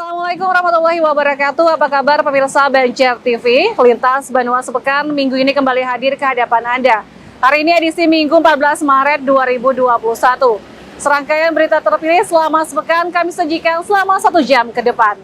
Assalamualaikum warahmatullahi wabarakatuh. Apa kabar pemirsa Banjar TV? Lintas Banua Sepekan minggu ini kembali hadir ke hadapan Anda. Hari ini edisi Minggu 14 Maret 2021. Serangkaian berita terpilih selama sepekan kami sajikan selama 1 jam ke depan.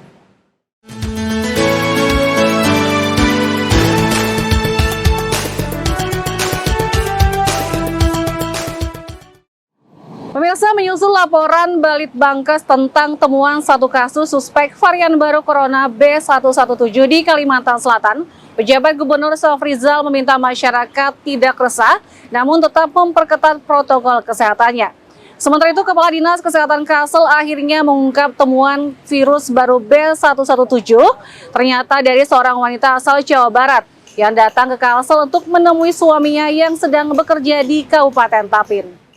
Pemirsa, menyusul laporan Balitbangkes tentang temuan satu kasus suspek varian baru Corona B117 di Kalimantan Selatan, pejabat Gubernur Sofrizal meminta masyarakat tidak resah, namun tetap memperketat protokol kesehatannya. Sementara itu, Kepala Dinas Kesehatan Kalsel akhirnya mengungkap temuan virus baru B117, ternyata dari seorang wanita asal Jawa Barat yang datang ke Kalsel untuk menemui suaminya yang sedang bekerja di Kabupaten Tapin.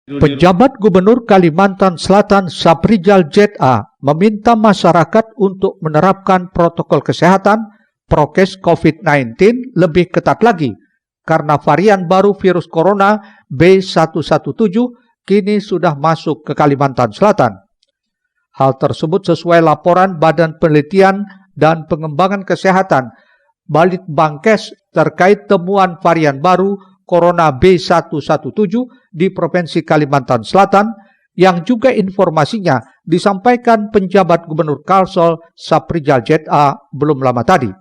Penjabat Gubernur Kalimantan Selatan Saprijal ZA meminta masyarakat untuk menerapkan protokol kesehatan prokes COVID-19 lebih ketat lagi karena varian baru virus corona B117 kini sudah masuk ke Kalimantan Selatan. Hal tersebut sesuai laporan Badan Penelitian dan Pengembangan Kesehatan Balitbangkes terkait temuan varian baru Corona B117 di Provinsi Kalimantan Selatan yang juga informasinya disampaikan penjabat Gubernur Kalsel Saprijal ZA belum lama tadi.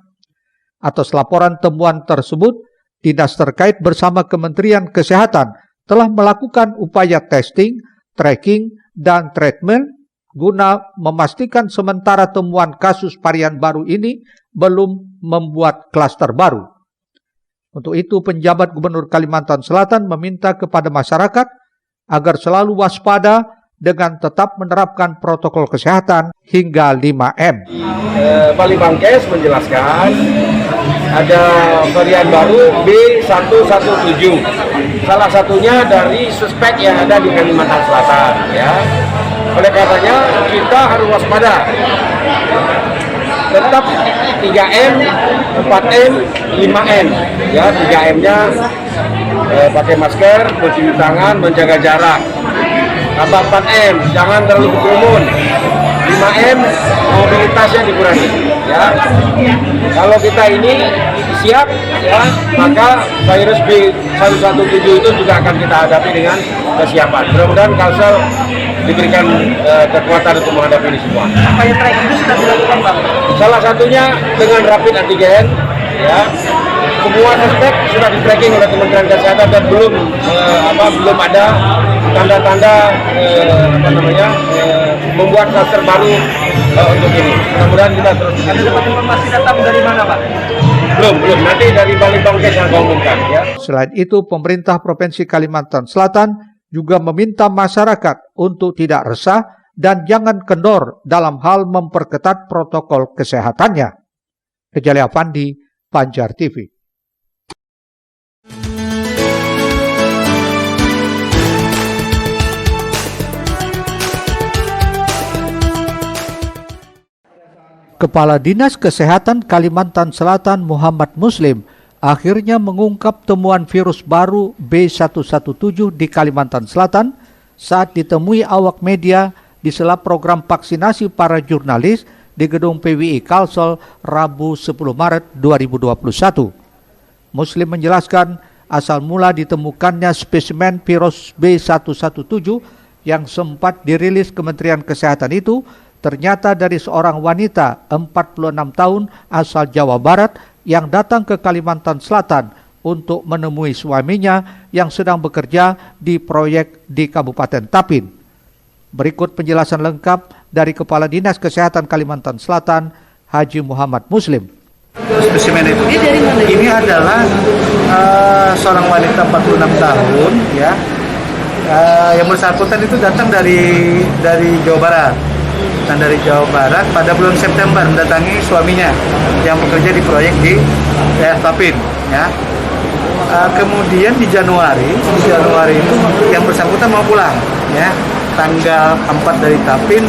Atas laporan temuan tersebut, dinas terkait bersama Kementerian Kesehatan telah melakukan upaya testing, tracking, dan treatment guna memastikan sementara temuan kasus varian baru ini belum membuat klaster baru. Untuk itu, penjabat Gubernur Kalimantan Selatan meminta kepada masyarakat agar selalu waspada dengan tetap menerapkan protokol kesehatan hingga 5M. Balitbangkes menjelaskan ada varian baru B117. Salah satunya dari suspek yang ada di Kalimantan Selatan. Ya. Oleh karenanya kita harus waspada. Tetap 3M, 4M, 5M. Ya, 3M-nya pakai masker, mencuci tangan, menjaga jarak. Tambah 4M, jangan terlalu berkerumun. 5M, mobilitasnya dikurangi. Ya, kalau kita ini siap, ya, maka virus B117 itu juga akan kita hadapi dengan kesiapan. Mudah-mudahan Kalsel diberikan kekuatan untuk menghadapi ini semua. Upaya tracking itu sudah dilakukan, Bang? Salah satunya dengan rapid antigen, ya. Semua suspek sudah di tracking oleh Kementerian Kesehatan dan belum ada tanda-tanda membuat klaster baru untuk ini. Mudah-mudahan kita terus. Ada dapat informasi datang dari mana, Pak? Belum. Nanti dari Balitbangkes yang mengumumkan, ya. Selain itu, pemerintah Provinsi Kalimantan Selatan juga meminta masyarakat untuk tidak resah dan jangan kendor dalam hal memperketat protokol kesehatannya. Kejali Afandi, Banjar TV. Kepala Dinas Kesehatan Kalimantan Selatan Muhammad Muslim akhirnya mengungkap temuan virus baru B117 di Kalimantan Selatan saat ditemui awak media di sela program vaksinasi para jurnalis di gedung PWI Kalsel Rabu 10 Maret 2021. Muslim menjelaskan asal mula ditemukannya spesimen virus B117 yang sempat dirilis Kementerian Kesehatan itu ternyata dari seorang wanita 46 tahun asal Jawa Barat yang datang ke Kalimantan Selatan untuk menemui suaminya yang sedang bekerja di proyek di Kabupaten Tapin. Berikut penjelasan lengkap dari Kepala Dinas Kesehatan Kalimantan Selatan, Haji Muhammad Muslim. Spesimen itu ini adalah seorang wanita 46 tahun, ya, yang bersangkutan itu datang dari Jawa Barat. Dan dari Jawa Barat pada bulan September mendatangi suaminya yang bekerja di proyek di daerah Tapin, ya. Kemudian di Januari itu yang bersangkutan mau pulang, ya. Tanggal 4 dari Tapin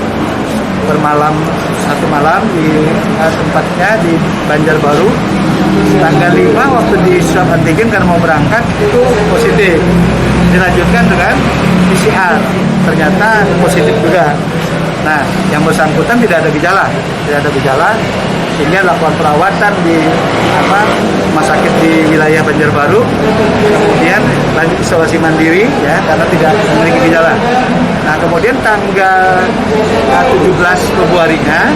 bermalam satu malam di tempatnya di Banjarbaru. Tanggal 5 waktu di swab antigen karena mau berangkat itu positif. Dilanjutkan dengan PCR, ternyata positif juga. Nah, yang bersangkutan tidak ada gejala, sehingga lakukan perawatan di rumah sakit di wilayah Banjarbaru, kemudian lanjut isolasi mandiri ya karena tidak memiliki gejala. Nah, kemudian tanggal 17 Februarinya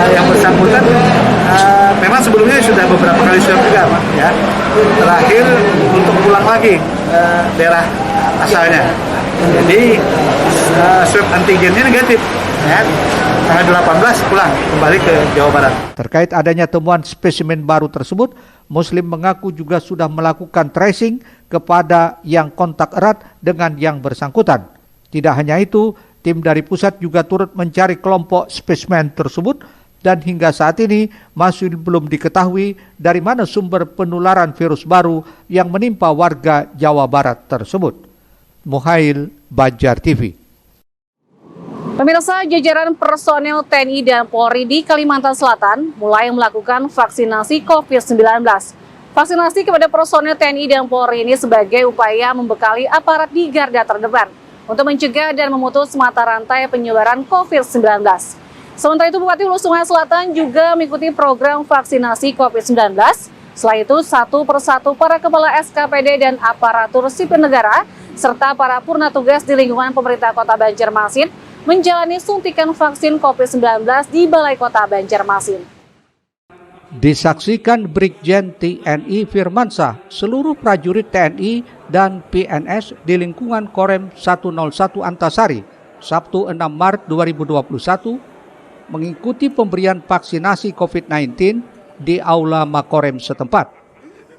yang bersangkutan memang sebelumnya sudah beberapa kali swab juga, Pak, ya. Terakhir untuk pulang lagi daerah asalnya. Jadi swab antigennya negatif, ya. Tanggal 18 pulang kembali ke Jawa Barat. Terkait adanya temuan spesimen baru tersebut, Muslim mengaku juga sudah melakukan tracing kepada yang kontak erat dengan yang bersangkutan. Tidak hanya itu, tim dari pusat juga turut mencari kelompok spesimen tersebut dan hingga saat ini masih belum diketahui dari mana sumber penularan virus baru yang menimpa warga Jawa Barat tersebut. Muhail, Banjar TV. Pemirsa, jajaran personel TNI dan Polri di Kalimantan Selatan mulai melakukan vaksinasi COVID-19. Vaksinasi kepada personel TNI dan Polri ini sebagai upaya membekali aparat di garda terdepan untuk mencegah dan memutus mata rantai penyebaran COVID-19. Sementara itu, Bupati Hulu Sungai Selatan juga mengikuti program vaksinasi COVID-19. Selain itu, satu persatu para kepala SKPD dan aparatur sipil negara, serta para purna tugas di lingkungan pemerintah Kota Banjarmasin menjalani suntikan vaksin COVID-19 di Balai Kota Banjarmasin. Disaksikan Brigjen TNI Firmansyah, seluruh prajurit TNI dan PNS di lingkungan Korem 101 Antasari, Sabtu 6 Maret 2021, mengikuti pemberian vaksinasi COVID-19 di Aula Makorem setempat.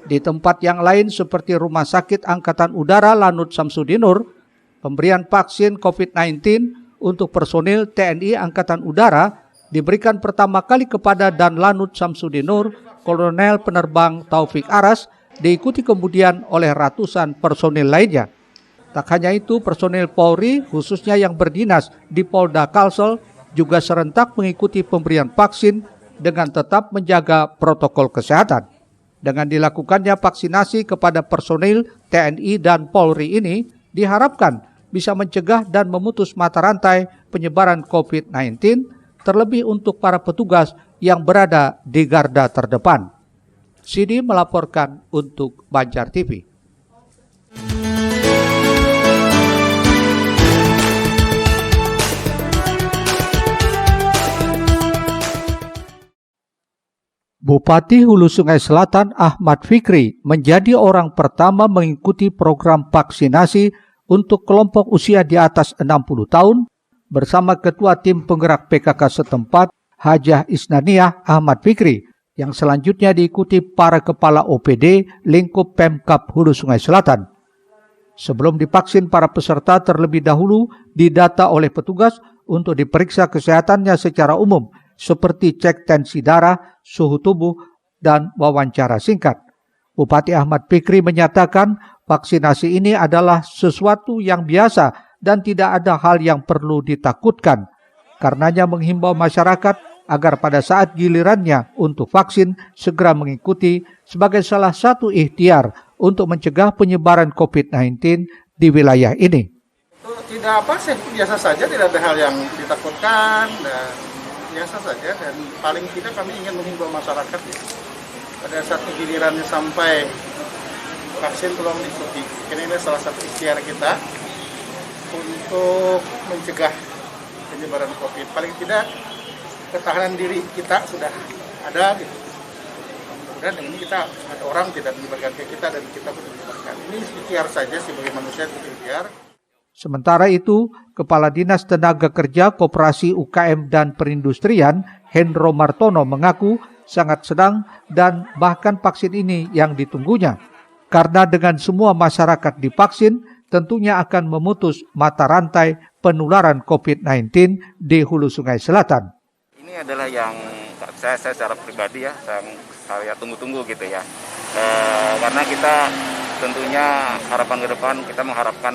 Di tempat yang lain seperti Rumah Sakit Angkatan Udara Lanut Samsudinur, pemberian vaksin COVID-19 untuk personil TNI Angkatan Udara diberikan pertama kali kepada Dan Lanut Samsudinur, Kolonel Penerbang Taufik Aras, diikuti kemudian oleh ratusan personil lainnya. Tak hanya itu, personil Polri khususnya yang berdinas di Polda Kalsel juga serentak mengikuti pemberian vaksin dengan tetap menjaga protokol kesehatan. Dengan dilakukannya vaksinasi kepada personil TNI dan Polri ini diharapkan bisa mencegah dan memutus mata rantai penyebaran COVID-19, terlebih untuk para petugas yang berada di garda terdepan. Sidi melaporkan untuk Banjar TV. Bupati Hulu Sungai Selatan Ahmad Fikri menjadi orang pertama mengikuti program vaksinasi untuk kelompok usia di atas 60 tahun bersama Ketua Tim Penggerak PKK setempat Hajah Isnaniah Ahmad Fikri yang selanjutnya diikuti para kepala OPD lingkup Pemkab Hulu Sungai Selatan. Sebelum divaksin, para peserta terlebih dahulu didata oleh petugas untuk diperiksa kesehatannya secara umum seperti cek tensi darah, suhu tubuh, dan wawancara singkat. Bupati Ahmad Fikri menyatakan vaksinasi ini adalah sesuatu yang biasa dan tidak ada hal yang perlu ditakutkan. Karenanya menghimbau masyarakat agar pada saat gilirannya untuk vaksin segera mengikuti sebagai salah satu ikhtiar untuk mencegah penyebaran COVID-19 di wilayah ini. Tidak apa sih, biasa saja, tidak ada hal yang ditakutkan dan biasa saja, dan paling tidak kami ingin menghimbau masyarakat ya, pada saat gilirannya sampai vaksin tolong diikuti. Ini salah satu ikhtiar kita untuk mencegah penyebaran COVID. Paling tidak ketahanan diri kita sudah ada gitu. Kemudian dengan ini kita ada orang tidak menyebarkan ke kita dan kita pun menyebarkan. Ini ikhtiar saja sebagai manusia itu ikhtiar. Sementara itu, Kepala Dinas Tenaga Kerja Koperasi UKM dan Perindustrian Hendro Martono mengaku sangat senang dan bahkan vaksin ini yang ditunggunya. Karena dengan semua masyarakat divaksin, tentunya akan memutus mata rantai penularan COVID-19 di Hulu Sungai Selatan. Ini adalah yang saya secara pribadi ya, saya tunggu-tunggu gitu ya. Karena kita tentunya harapan ke depan, kita mengharapkan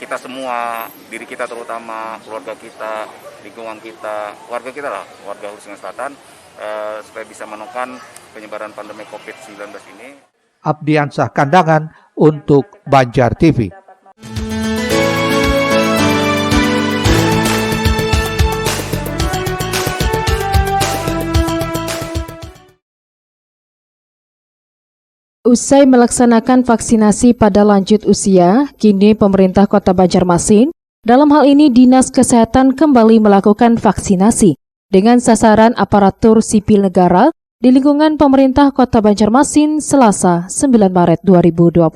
kita semua, diri kita terutama, keluarga kita, lingkungan kita, warga kita lah, warga Hulu Sungai Selatan, supaya bisa menekan penyebaran pandemi COVID-19 ini. Abdiansah Kandangan untuk Banjar TV. Usai melaksanakan vaksinasi pada lanjut usia, kini pemerintah Kota Banjarmasin, dalam hal ini Dinas Kesehatan kembali melakukan vaksinasi dengan sasaran aparatur sipil negara di lingkungan pemerintah Kota Banjarmasin Selasa 9 Maret 2021.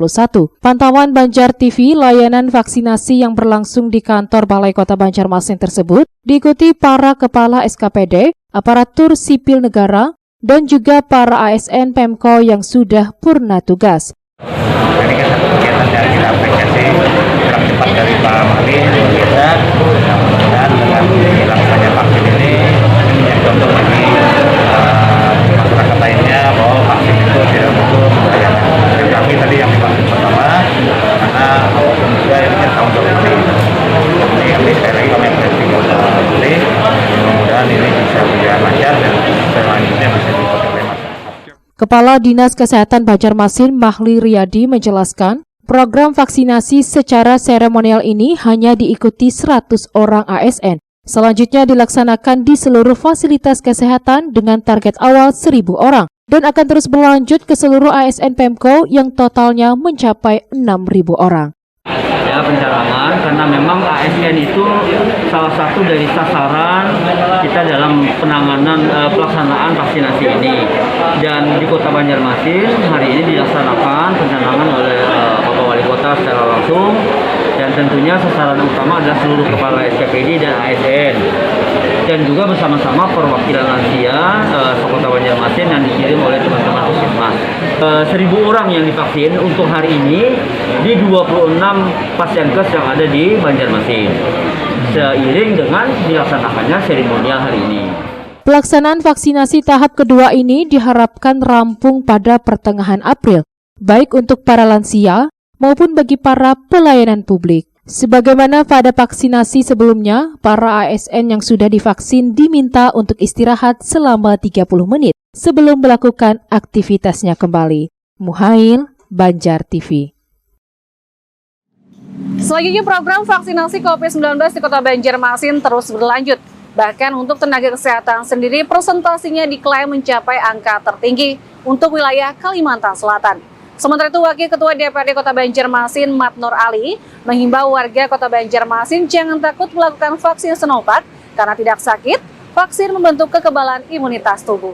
Pantauan Banjar TV layanan vaksinasi yang berlangsung di kantor Balai Kota Banjarmasin tersebut diikuti para kepala SKPD, aparatur sipil negara, dan juga para ASN Pemko yang sudah purna tugas. Ini kan satu kegiatan yang kita apresiasi gerak cepat dari Pak Mali kita, mudah-mudahan dengan dilakukannya vaksin ini yang contoh bagi masyarakat lainnya bahwa vaksin itu tidak butuh membahayakan. Dan kami tadi yang divaksin pertama karena apapun juga ini kan tahun 2020. Kami sekali lagi kami apresiasi kepada Pak Mali, mudah-mudahan ini bisa berjalan lancar dan selanjutnya bisa dipakai masyarakat. Kepala Dinas Kesehatan Banjarmasin Mahli Riyadi menjelaskan, program vaksinasi secara seremonial ini hanya diikuti 100 orang ASN. Selanjutnya dilaksanakan di seluruh fasilitas kesehatan dengan target awal 1.000 orang dan akan terus berlanjut ke seluruh ASN Pemko yang totalnya mencapai 6.000 orang. Ya, pencalonan karena memang ASN itu salah satu dari sasaran kita dalam penanganan pelaksanaan vaksinasi ini, dan di Kota Banjarmasin hari ini dilaksanakan pencanangan oleh Bapak Wali Kota secara langsung, dan tentunya sasaran utama adalah seluruh kepala SKPD dan ASN, dan juga bersama-sama perwakilan lansia Kota Banjarmasin yang dikirim oleh teman-teman Puskesmas. 1.000 orang yang divaksin untuk hari ini di 26 pasienkes yang ada di Banjarmasin, seiring dengan dilaksanakannya seremonial hari ini. Pelaksanaan vaksinasi tahap kedua ini diharapkan rampung pada pertengahan April, baik untuk para lansia maupun bagi para pelayanan publik. Sebagaimana pada vaksinasi sebelumnya, para ASN yang sudah divaksin diminta untuk istirahat selama 30 menit sebelum melakukan aktivitasnya kembali. Muhail, Banjar TV. Selanjutnya program vaksinasi COVID-19 di Kota Banjarmasin terus berlanjut. Bahkan untuk tenaga kesehatan sendiri presentasinya diklaim mencapai angka tertinggi untuk wilayah Kalimantan Selatan. Sementara itu, Wakil Ketua DPRD Kota Banjarmasin, Matnur Ali, menghimbau warga Kota Banjarmasin jangan takut melakukan vaksin Sinovac karena tidak sakit, vaksin membentuk kekebalan imunitas tubuh.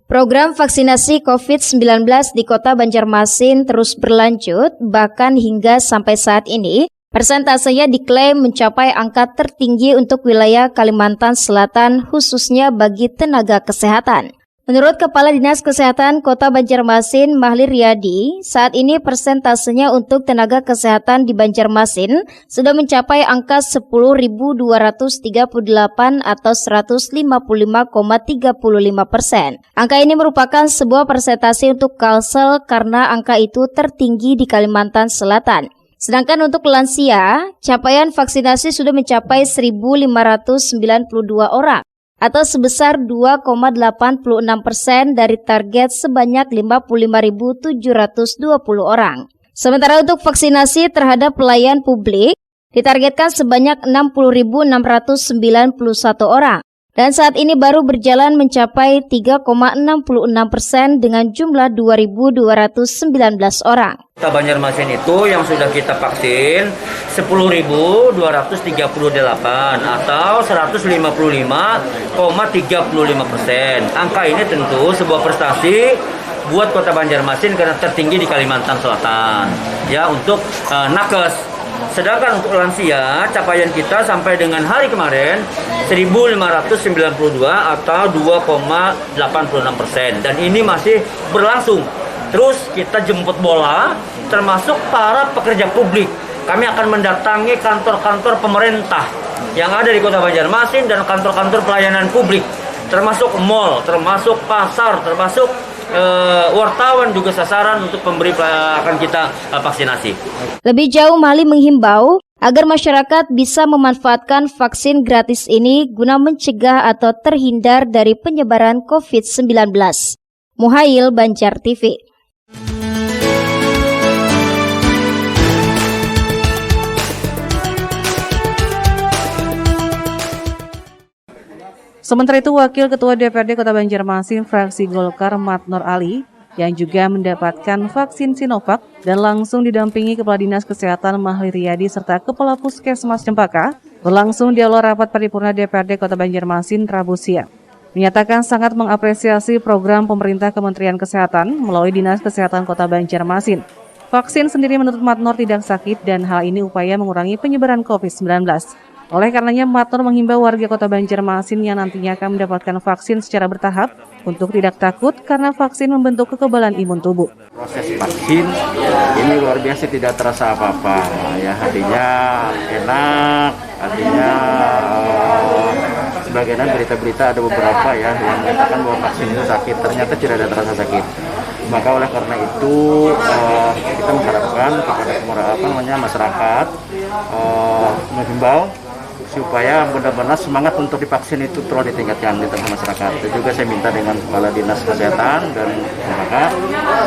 Program vaksinasi COVID-19 di Kota Banjarmasin terus berlanjut, bahkan hingga sampai saat ini, persentasenya diklaim mencapai angka tertinggi untuk wilayah Kalimantan Selatan, khususnya bagi tenaga kesehatan. Menurut Kepala Dinas Kesehatan Kota Banjarmasin, Mahli Riyadi, saat ini persentasenya untuk tenaga kesehatan di Banjarmasin sudah mencapai angka 10.238 atau 155,35%. Angka ini merupakan sebuah persentase untuk Kalsel karena angka itu tertinggi di Kalimantan Selatan. Sedangkan untuk lansia, capaian vaksinasi sudah mencapai 1.592 orang, atau sebesar 2,86% dari target sebanyak 55.720 orang. Sementara untuk vaksinasi terhadap pelayan publik ditargetkan sebanyak 60.691 orang. Dan saat ini baru berjalan mencapai 3,66% dengan jumlah 2.219 orang. Kota Banjarmasin itu yang sudah kita vaksin 10.238 atau 155,35%. Angka ini tentu sebuah prestasi buat Kota Banjarmasin karena tertinggi di Kalimantan Selatan. Ya, untuk nakes. Sedangkan untuk lansia, capaian kita sampai dengan hari kemarin 1.592 atau 2,86%. Dan ini masih berlangsung. Terus kita jemput bola, termasuk para pekerja publik. Kami akan mendatangi kantor-kantor pemerintah yang ada di Kota Banjarmasin dan kantor-kantor pelayanan publik, termasuk mal, termasuk pasar, termasuk wartawan juga sasaran untuk pemberi akan kita vaksinasi. Lebih jauh, Mahli menghimbau agar masyarakat bisa memanfaatkan vaksin gratis ini guna mencegah atau terhindar dari penyebaran COVID-19. Muhail, Banjar TV. Sementara itu, Wakil Ketua DPRD Kota Banjarmasin fraksi Golkar Matnur Ali yang juga mendapatkan vaksin Sinovac dan langsung didampingi Kepala Dinas Kesehatan Mahli Riyadi serta Kepala Puskesmas Cempaka berlangsung di aula rapat paripurna DPRD Kota Banjarmasin Rabu siang. Menyatakan sangat mengapresiasi program pemerintah Kementerian Kesehatan melalui Dinas Kesehatan Kota Banjarmasin. Vaksin sendiri menurut Matnor tidak sakit dan hal ini upaya mengurangi penyebaran COVID-19. Oleh karenanya, Matnor menghimbau warga Kota Banjarmasin yang nantinya akan mendapatkan vaksin secara bertahap untuk tidak takut karena vaksin membentuk kekebalan imun tubuh. Proses vaksin ini luar biasa, tidak terasa apa-apa ya, artinya enak, artinya sebagaimana berita-berita ada beberapa ya yang mengatakan bahwa vaksin itu sakit, ternyata tidak ada terasa sakit. Maka oleh karena itu kita mengharapkan kepada masyarakat menghimbau supaya benar-benar semangat untuk divaksin itu terus ditingkatkan di tengah masyarakat. Dan juga saya minta dengan Kepala Dinas Kesehatan dan masyarakat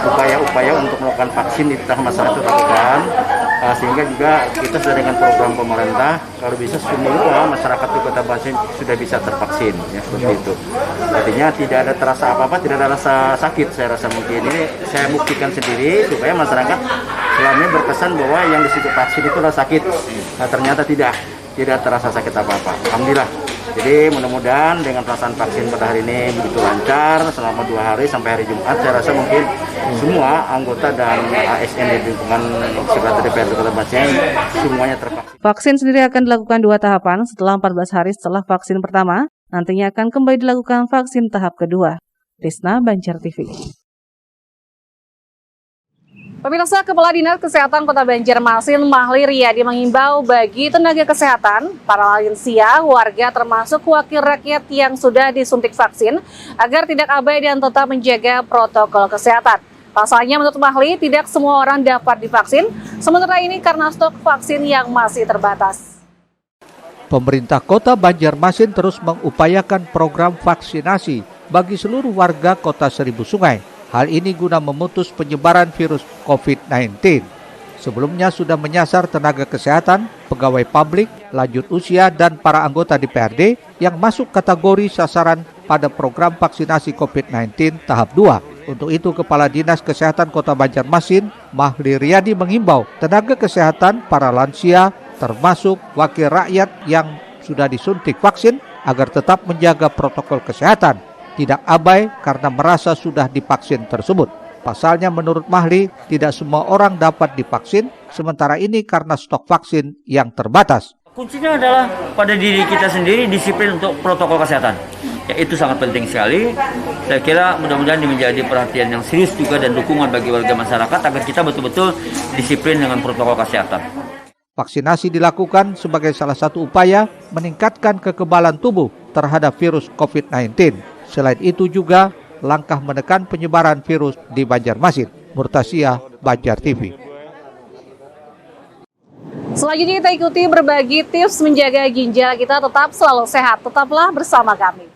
upaya-upaya untuk melakukan vaksin di tengah masyarakat itu lakukan, sehingga juga kita sudah dengan program pemerintah kalau bisa semua masyarakat di Kota Banjarmasin sudah bisa tervaksin ya, seperti itu. Artinya tidak ada terasa apa-apa, tidak ada rasa sakit. Saya rasa mungkin ini saya buktikan sendiri supaya masyarakat selama ini berkesan bahwa yang disebut vaksin itu adalah sakit. Nah, ternyata tidak terasa sakit apa-apa. Alhamdulillah. Jadi mudah-mudahan dengan pelaksanaan vaksin pada hari ini begitu lancar selama 2 hari sampai hari Jumat. Saya rasa mungkin semua anggota dan ASN di lingkungan sebelah DPRD Kota Banjarmasin semuanya tervaksin. Vaksin sendiri akan dilakukan 2 tahapan setelah 14 hari setelah vaksin pertama. Nantinya akan kembali dilakukan vaksin tahap kedua. Risna, Banjar TV. Pemirsa, Kepala Dinas Kesehatan Kota Banjarmasin Mahli Riyadi mengimbau bagi tenaga kesehatan, para lansia, warga termasuk wakil rakyat yang sudah disuntik vaksin agar tidak abai dan tetap menjaga protokol kesehatan. Pasalnya menurut Mahli tidak semua orang dapat divaksin, sementara ini karena stok vaksin yang masih terbatas. Pemerintah Kota Banjarmasin terus mengupayakan program vaksinasi bagi seluruh warga Kota Seribu Sungai. Hal ini guna memutus penyebaran virus COVID-19. Sebelumnya sudah menyasar tenaga kesehatan, pegawai publik, lanjut usia, dan para anggota DPRD yang masuk kategori sasaran pada program vaksinasi COVID-19 tahap 2. Untuk itu, Kepala Dinas Kesehatan Kota Banjarmasin, Mahli Riyadi mengimbau tenaga kesehatan, para lansia, termasuk wakil rakyat yang sudah disuntik vaksin agar tetap menjaga protokol kesehatan, tidak abai karena merasa sudah divaksin tersebut. Pasalnya menurut Mahli, tidak semua orang dapat divaksin, sementara ini karena stok vaksin yang terbatas. Kuncinya adalah pada diri kita sendiri, disiplin untuk protokol kesehatan. Ya, itu sangat penting sekali. Saya kira mudah-mudahan ini menjadi perhatian yang serius juga dan dukungan bagi warga masyarakat agar kita betul-betul disiplin dengan protokol kesehatan. Vaksinasi dilakukan sebagai salah satu upaya meningkatkan kekebalan tubuh terhadap virus COVID-19. Selain itu juga langkah menekan penyebaran virus di Banjarmasin. Murtasia, Banjar TV. Selanjutnya kita ikuti berbagi tips menjaga ginjal kita tetap selalu sehat. Tetaplah bersama kami.